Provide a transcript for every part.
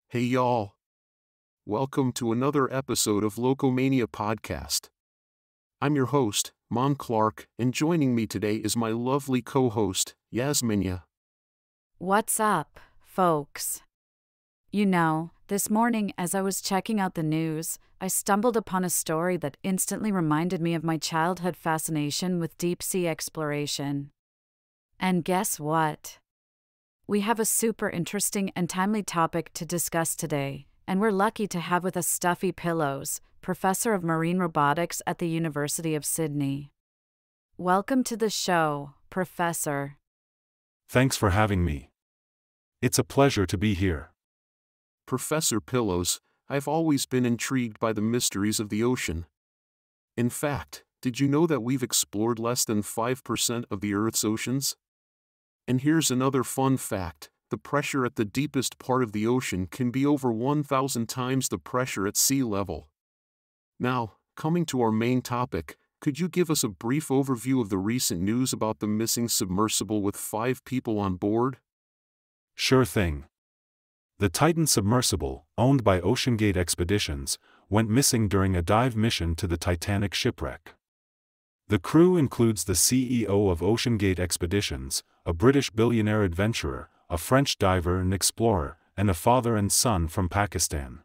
Hey y'all. Welcome to another episode of Locomania Podcast. I'm your host, Mon Clark, and joining me today is my lovely co-host, Yasminya. What's up, folks? You know, this morning as I was checking out the news, I stumbled upon a story that instantly reminded me of my childhood fascination with deep-sea exploration. And guess what? We have a super interesting and timely topic to discuss today, and we're lucky to have with us Stuffy Pillows, Professor of Marine Robotics at the University of Sydney. Welcome to the show, Professor. Thanks for having me. It's a pleasure to be here. Professor Pillows, I've always been intrigued by the mysteries of the ocean. In fact, did you know that we've explored less than 5% of the Earth's oceans? And here's another fun fact: the pressure at the deepest part of the ocean can be over 1,000 times the pressure at sea level. Now, coming to our main topic, could you give us a brief overview of the recent news about the missing submersible with 5 people on board? Sure thing. The Titan submersible, owned by OceanGate Expeditions, went missing during a dive mission to the Titanic shipwreck. The crew includes the CEO of OceanGate Expeditions, a British billionaire adventurer, a French diver and explorer, and a father and son from Pakistan.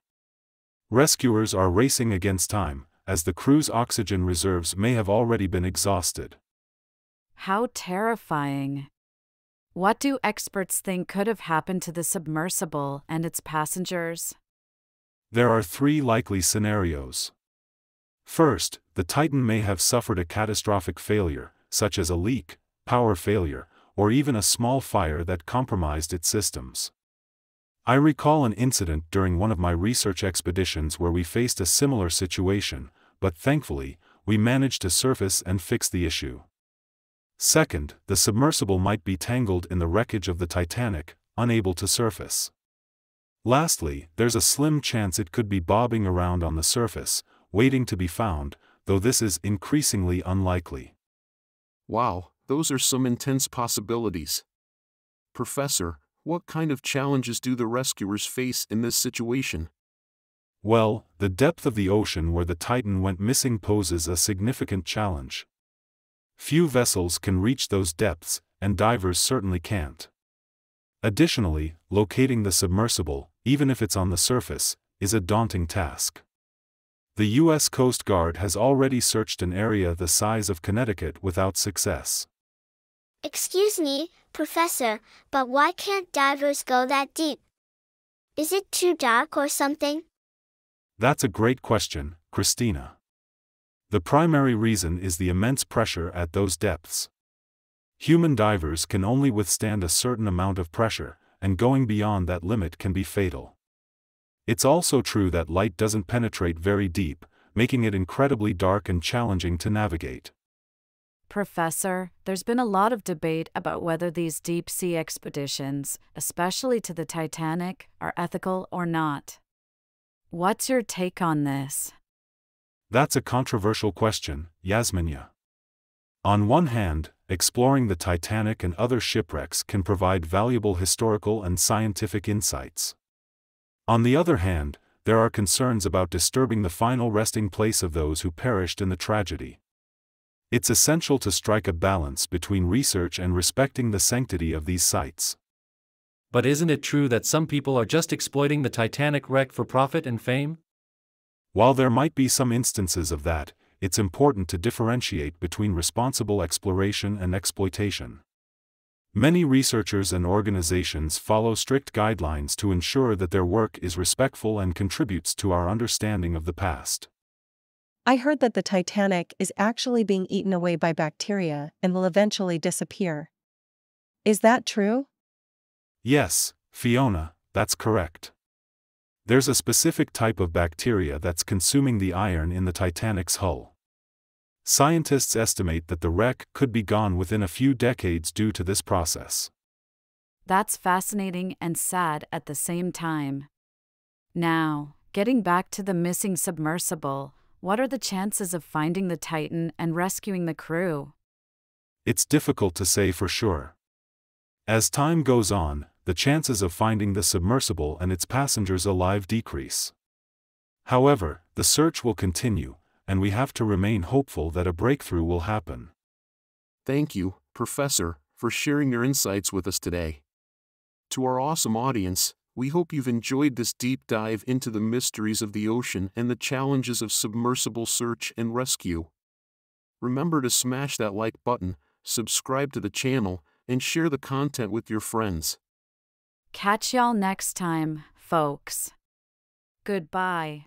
Rescuers are racing against time, as the crew's oxygen reserves may have already been exhausted. How terrifying. What do experts think could have happened to the submersible and its passengers? There are 3 likely scenarios. First, the Titan may have suffered a catastrophic failure, such as a leak, power failure, or even a small fire that compromised its systems. I recall an incident during one of my research expeditions where we faced a similar situation, but thankfully, we managed to surface and fix the issue. Second, the submersible might be tangled in the wreckage of the Titanic, unable to surface. Lastly, there's a slim chance it could be bobbing around on the surface, waiting to be found, though this is increasingly unlikely. Wow, those are some intense possibilities. Professor, what kind of challenges do the rescuers face in this situation? Well, the depth of the ocean where the Titan went missing poses a significant challenge. Few vessels can reach those depths, and divers certainly can't. Additionally, locating the submersible, even if it's on the surface, is a daunting task. The U.S. Coast Guard has already searched an area the size of Connecticut without success. Excuse me, Professor, but why can't divers go that deep? Is it too dark or something? That's a great question, Christina. The primary reason is the immense pressure at those depths. Human divers can only withstand a certain amount of pressure, and going beyond that limit can be fatal. It's also true that light doesn't penetrate very deep, making it incredibly dark and challenging to navigate. Professor, there's been a lot of debate about whether these deep-sea expeditions, especially to the Titanic, are ethical or not. What's your take on this? That's a controversial question, Yasminya. On one hand, exploring the Titanic and other shipwrecks can provide valuable historical and scientific insights. On the other hand, there are concerns about disturbing the final resting place of those who perished in the tragedy. It's essential to strike a balance between research and respecting the sanctity of these sites. But isn't it true that some people are just exploiting the Titanic wreck for profit and fame? While there might be some instances of that, it's important to differentiate between responsible exploration and exploitation. Many researchers and organizations follow strict guidelines to ensure that their work is respectful and contributes to our understanding of the past. I heard that the Titanic is actually being eaten away by bacteria and will eventually disappear. Is that true? Yes, Fiona, that's correct. There's a specific type of bacteria that's consuming the iron in the Titanic's hull. Scientists estimate that the wreck could be gone within a few decades due to this process. That's fascinating and sad at the same time. Now, getting back to the missing submersible, what are the chances of finding the Titan and rescuing the crew? It's difficult to say for sure. As time goes on, the chances of finding the submersible and its passengers alive decrease. However, the search will continue, and we have to remain hopeful that a breakthrough will happen. Thank you, Professor, for sharing your insights with us today. To our awesome audience, we hope you've enjoyed this deep dive into the mysteries of the ocean and the challenges of submersible search and rescue. Remember to smash that like button, subscribe to the channel, and share the content with your friends. Catch y'all next time, folks. Goodbye.